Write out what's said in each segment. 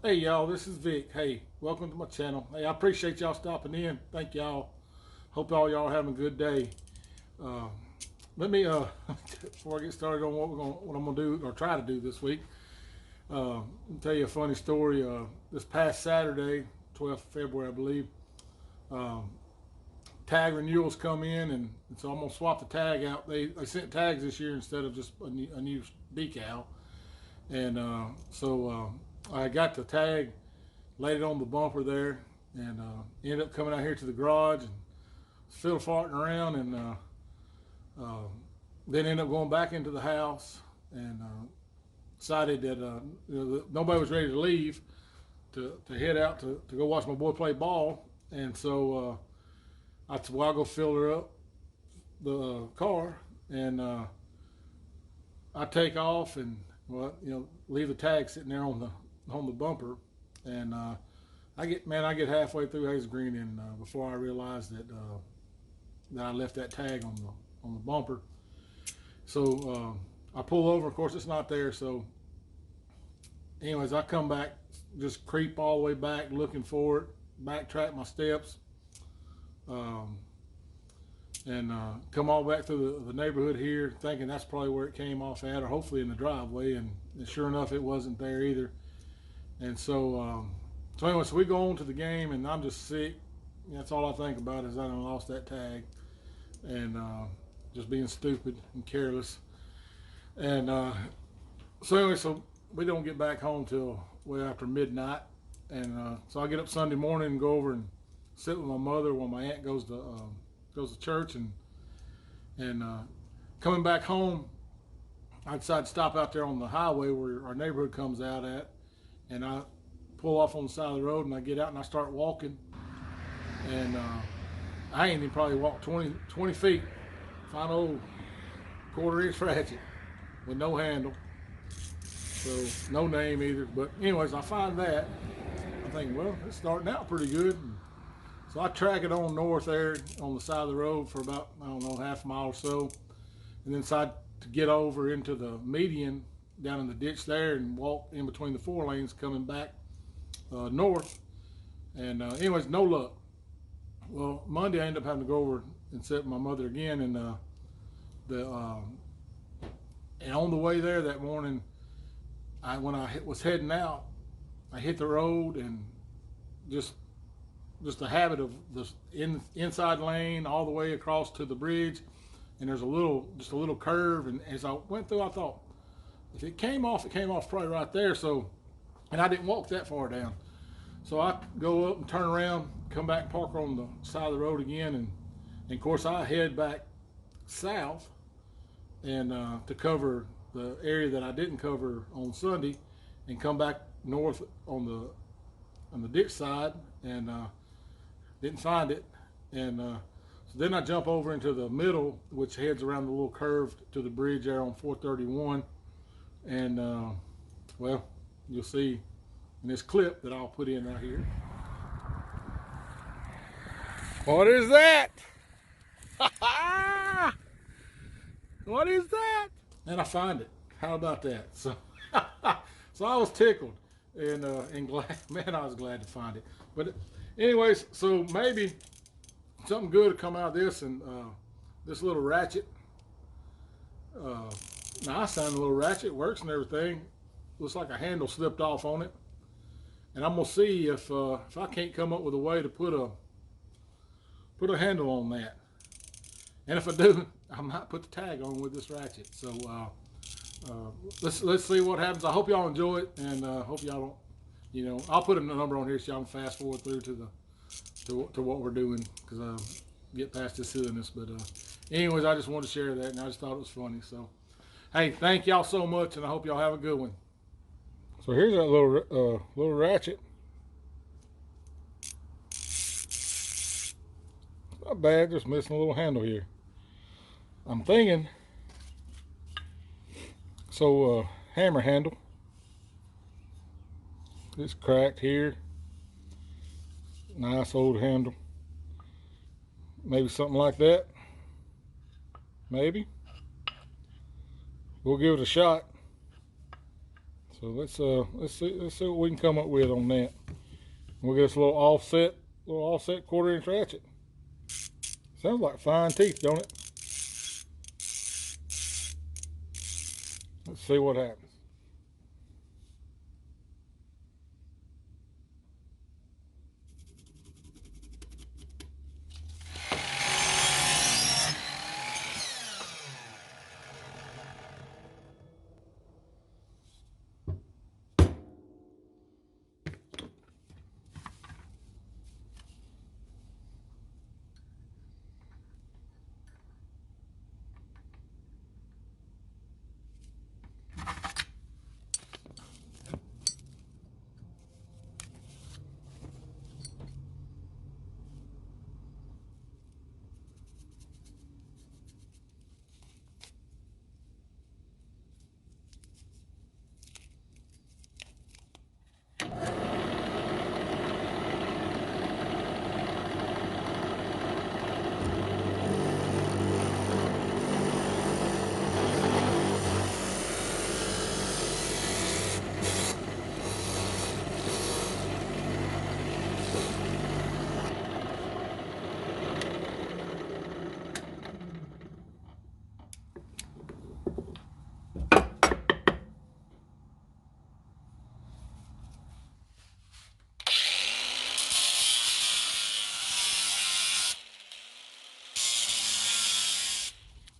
Hey y'all, this is Vic. Hey, welcome to my channel. Hey, I appreciate y'all stopping in. Thank y'all. Hope all y'all are having a good day. Uh, let me before I get started on what I'm gonna do or try to do this week. I'll tell you a funny story. This past Saturday, 12th of February, I believe, um, tag renewals come in, and so I'm gonna swap the tag out. They sent tags this year instead of just a new decal, and I got the tag, laid it on the bumper there, and ended up coming out here to the garage and fiddle farting around, and uh, then ended up going back into the house and decided that nobody was ready to leave to head out to go watch my boy play ball, and so I said, well, I'll go fill her up the car, and I take off and leave the tag sitting there on the bumper, and I get halfway through Hazel Green, and before I realized that I left that tag on the bumper. So I pull over. Of course, it's not there. So, anyways, I come back, just creep all the way back, looking for it, backtrack my steps, um, and come all back through the neighborhood here, thinking that's probably where it came off at, or hopefully in the driveway. And sure enough, it wasn't there either. And so anyway, so we go on to the game, and I'm just sick. That's all I think about is I done lost that tag, and just being stupid and careless. And so anyway, so we don't get back home till way after midnight, and so I get up Sunday morning and go over and sit with my mother while my aunt goes to church, and coming back home, I decide to stop out there on the highway where our neighborhood comes out at, and I pull off on the side of the road, and I get out and I start walking, and I ain't even probably walked 20 feet. Find an old quarter-inch ratchet with no handle, so no name either. But anyways, I find that. I'm thinking, well, it's starting out pretty good. And so I track it on north there on the side of the road for about, I don't know, half a mile or so, and then decide to get over into the median down in the ditch there and walk in between the four lanes coming back north. And anyways, no luck. Well, Monday I ended up having to go over and sit with my mother again, and and on the way there that morning, when I was heading out, I hit the road, and just a habit of the inside lane all the way across to the bridge, and there's a little curve, and as I went through, I thought if it came off probably right there. So, and I didn't walk that far down, so I go up and turn around, come back and park on the side of the road again, and of course I head back south, and to cover the area that I didn't cover on Sunday, and come back north on the ditch side, and didn't find it, and so then I jump over into the middle, which heads around the little curve to the bridge there on 431, and well, you'll see in this clip that I'll put in right here. What is that? What is that? And I find it. How about that? So, so I was tickled, and glad. Man, I was glad to find it. But, anyways, so maybe something good will come out of this, and this little ratchet. Nice sounding little ratchet, works and everything. Looks like a handle slipped off on it, and I'm gonna see if I can't come up with a way to put a handle on that. And if I do, I might put the tag on with this ratchet. So let's see what happens. I hope y'all enjoy it, and hope y'all don't. I'll put a number on here so y'all can fast forward through to what we're doing, because get past this silliness. But anyways, I just wanted to share that, and I just thought it was funny. So hey, thank y'all so much, and I hope y'all have a good one. So here's that little ratchet. Not bad, just missing a little handle here. I'm thinking, so hammer handle. It's cracked here. Nice old handle. Maybe something like that. Maybe. We'll give it a shot. So let's see what we can come up with on that. We'll get us a little offset 1/4 inch ratchet. Sounds like fine teeth, don't it? Let's see what happens.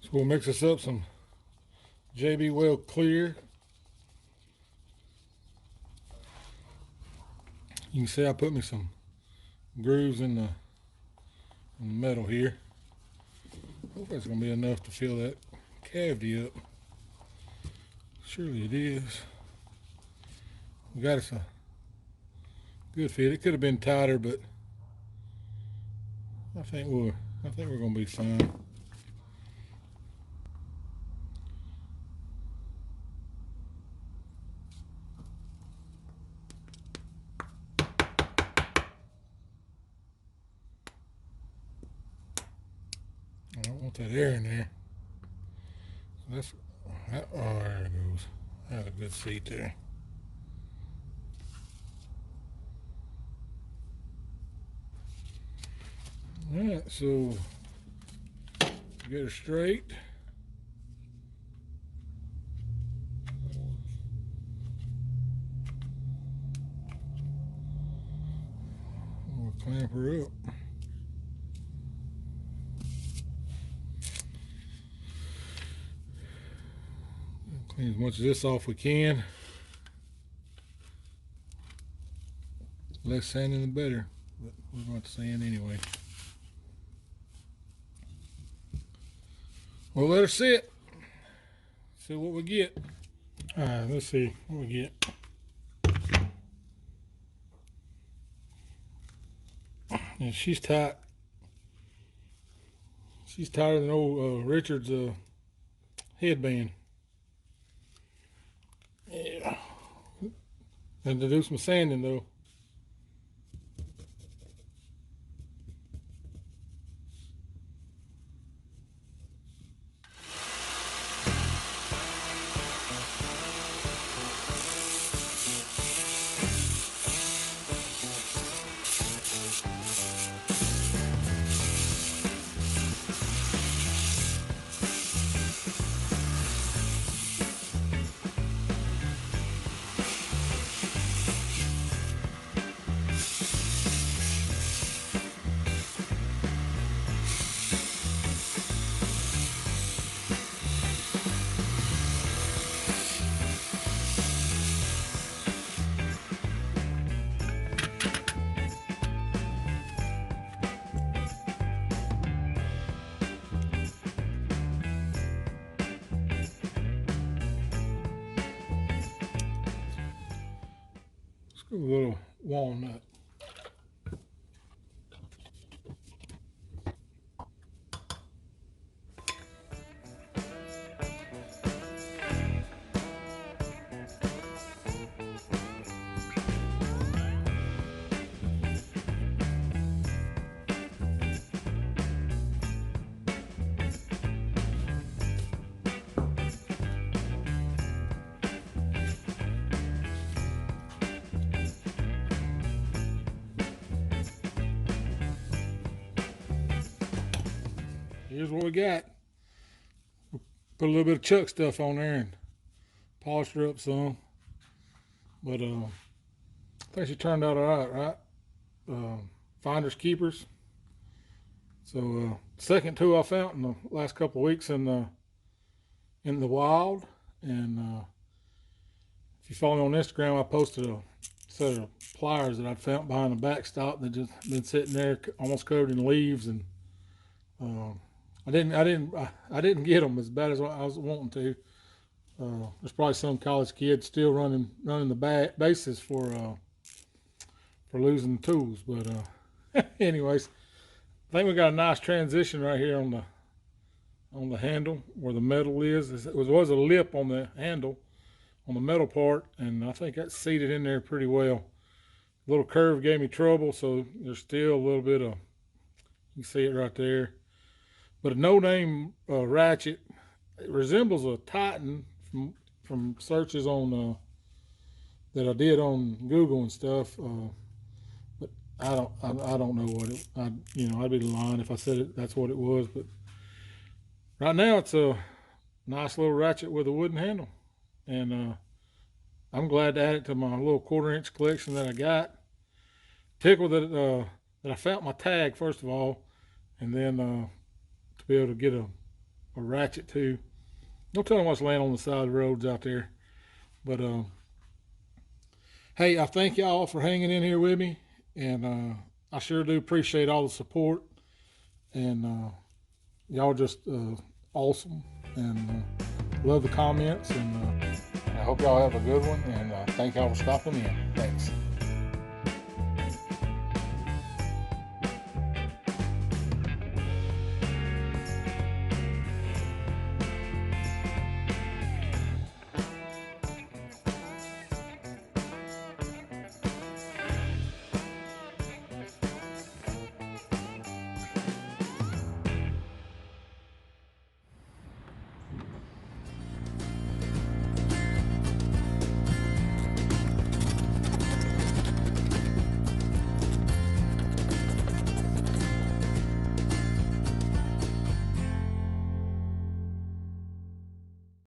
So we'll mix us up some JB Well Clear. You can see I put me some grooves in the metal here. Hope that's going to be enough to fill that cavity up. Surely it is. We got us a good fit. It could have been tighter, but I think we're going to be fine. I don't want that air in there. So oh, there it goes. That's a good seat there. All right, so get her straight. We'll clamp her up. Clean as much of this off we can. Less sanding the better, but we're going to sand anyway. We'll let her sit. See what we get. Alright, let's see what we get. And she's tight. She's tighter than old Richard's headband. Yeah. And to do some sanding though. A little walnut. here's what we got. Put a little bit of Chuck stuff on there and polished her up some. But I think she turned out all right, right? Finders keepers. So second two I found in the last couple of weeks in the wild. And if you follow me on Instagram, I posted a set of pliers that I'd found behind the backstop that just been sitting there almost covered in leaves, and I didn't get them as bad as I was wanting to. There's probably some college kids still running the bases for losing the tools, but anyways, I think we got a nice transition right here on the handle where the metal is. It was a lip on the handle on the metal part, and I think that's seated in there pretty well. A little curve gave me trouble, so there's still a little bit of, you can see it right there. But a no-name Ratchet. It resembles a Titan from searches on that I did on Google and stuff. But I don't know what it. I'd be lying if I said that's what it was. But right now it's a nice little Ratchet with a wooden handle, and I'm glad to add it to my little 1/4-inch collection that I got. Tickled that I found my tag first of all, and then to be able to get a Ratchet too. Don't tell them what's laying on the side of the roads out there. But hey, I thank y'all for hanging in here with me, and I sure do appreciate all the support. And y'all just awesome, and love the comments, and I hope y'all have a good one, and thank y'all for stopping in. Thanks.